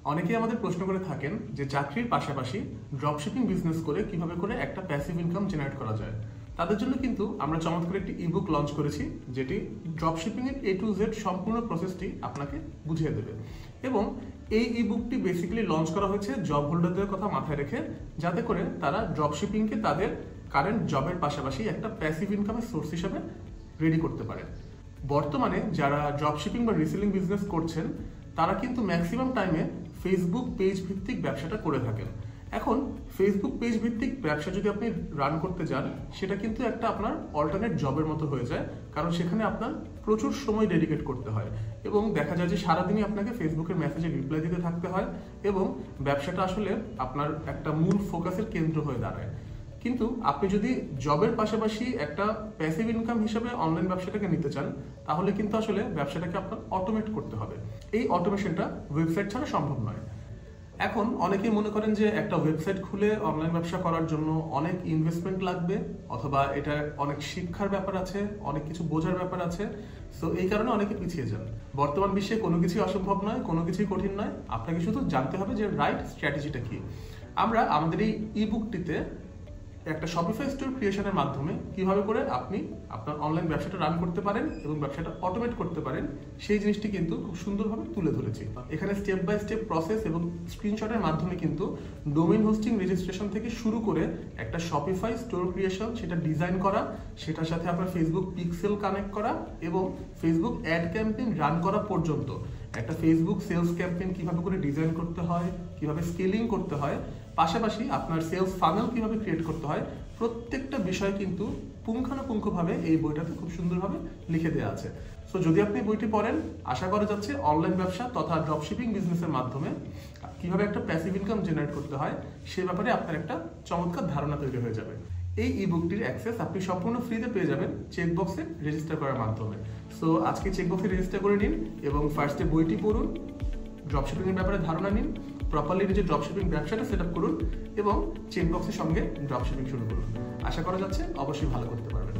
অনেকেই আমাদের প্রশ্ন করে থাকেন যে চাকরির পাশাপাশি ড্রপশিপিং বিজনেস করে কিভাবে করে একটা প্যাসিভ ইনকাম জেনারেট করা যায়। তাদের জন্য কিন্তু আমরা চমৎকার একটি ইবুক লঞ্চ করেছি, যেটি ড্রপশিপিং এর A to Z সম্পূর্ণ প্রসেসটি আপনাকে বুঝিয়ে দেবে। এবং এই ইবুকটি বেসিক্যালি লঞ্চ করা হয়েছে জব হোল্ডারদের কথা মাথায় রেখে, যাতে করে তারা ড্রপশিপিংকে তাদের কারেন্ট জবের পাশাপাশি একটা প্যাসিভ ইনকামের সোর্স হিসেবে রেডি করতে পারে। বর্তমানে যারা ড্রপশিপিং বা রিসেলিং বিজনেস করছেন তারা কিন্তু ম্যাক্সিমাম টাইমে ফেসবুক পেজ ভিত্তিক ব্যবসাটা করে থাকেন। এখন ফেসবুক পেজ ভিত্তিক ব্যবসা যদি আপনি রান করতে যান, সেটা কিন্তু একটা আপনার অল্টারনেট জবের মতো হয়ে যায়, কারণ সেখানে আপনার প্রচুর সময় ডেডিকেট করতে হয় এবং দেখা যায় যে সারাদিনই আপনাকে ফেসবুকের মেসেজে রিপ্লাই দিতে থাকতে হয় এবং ব্যবসাটা আসলে আপনার একটা মূল ফোকাসের কেন্দ্র হয়ে দাঁড়ায়। কিন্তু আপনি যদি জবের পাশাপাশি একটা প্যাসিভ ইনকাম হিসেবে অনলাইন ব্যবসাটাকে নিতে চান, তাহলে কিন্তু আসলে ব্যবসাটাকে আপনার অটোমেট করতে হবে। এই অটোমেশনটা ওয়েবসাইট ছাড়া সম্ভব নয়। এখন অনেকেই মনে করেন যে একটা ওয়েবসাইট খুলে অনলাইন ব্যবসা করার জন্য অনেক ইনভেস্টমেন্ট লাগবে, অথবা এটা অনেক শিক্ষার ব্যাপার আছে, অনেক কিছু বোঝার ব্যাপার আছে। সো এই কারণে অনেকে পিছিয়ে যান। বর্তমান বিশ্বে কোনো কিছুই অসম্ভব নয়, কোনো কিছুই কঠিন নয়, আপনাকে শুধু জানতে হবে যে রাইট স্ট্র্যাটেজিটা কি। আমরা আমাদের এই ইবুকটিতে একটা শপিফাই স্টোর ক্রিয়েশনের মাধ্যমে কিভাবে করে আপনি আপনার অনলাইন ব্যবসাটা রান করতে পারেন এবং ব্যবসাটা অটোমেট করতে পারেন, সেই জিনিসটি কিন্তু খুব সুন্দরভাবে তুলে ধরেছি। এখানে স্টেপ বাই স্টেপ প্রসেস এবং স্ক্রিনশটের মাধ্যমে কিন্তু ডোমেইন হোস্টিং রেজিস্ট্রেশন থেকে শুরু করে একটা শপিফাই স্টোর ক্রিয়েশন, সেটা ডিজাইন করা, সেটার সাথে আপনার ফেসবুক পিক্সেল কানেক্ট করা এবং ফেসবুক অ্যাড ক্যাম্পেইন রান করা পর্যন্ত একটা ফেসবুক সেলস ক্যাম্পেইন কিভাবে করে ডিজাইন করতে হয়, কিভাবে স্কেলিং করতে হয়, পাশাপাশি আপনার সেলস ফানেল কিভাবে ক্রিয়েট করতে হয়, প্রত্যেকটা বিষয় কিন্তু পুঙ্খানুপুঙ্খভাবে এই বইটাতে খুব সুন্দরভাবে লিখে দেওয়া আছে। সো যদি আপনি বইটি পড়েন, আশা করা যাচ্ছে অনলাইন ব্যবসা তথা ড্রপশিপিং বিজনেসের মাধ্যমে কিভাবে একটা প্যাসিভ ইনকাম জেনারেট করতে হয় সে ব্যাপারে আপনার একটা চমৎকার ধারণা তৈরি হয়ে যাবে। এই ইবুকটির অ্যাক্সেস আপনি সম্পূর্ণ ফ্রিতে পেয়ে যাবেন চেকবক্সে রেজিস্টার করার মাধ্যমে। সো আজকে চেকবক্সে রেজিস্টার করে নিন এবং ফার্স্টে বইটি পড়ুন, ড্রপশিপিং এর ব্যাপারে ধারণা নিন, প্রপারলি নিজের ড্রপশিপিং ব্যবসাটা সেট আপ করুন এবং চেকবক্সের সঙ্গে ড্রপশিপিং শুরু করুন। আশা করা যাচ্ছে অবশ্যই ভালো করতে পারবেন।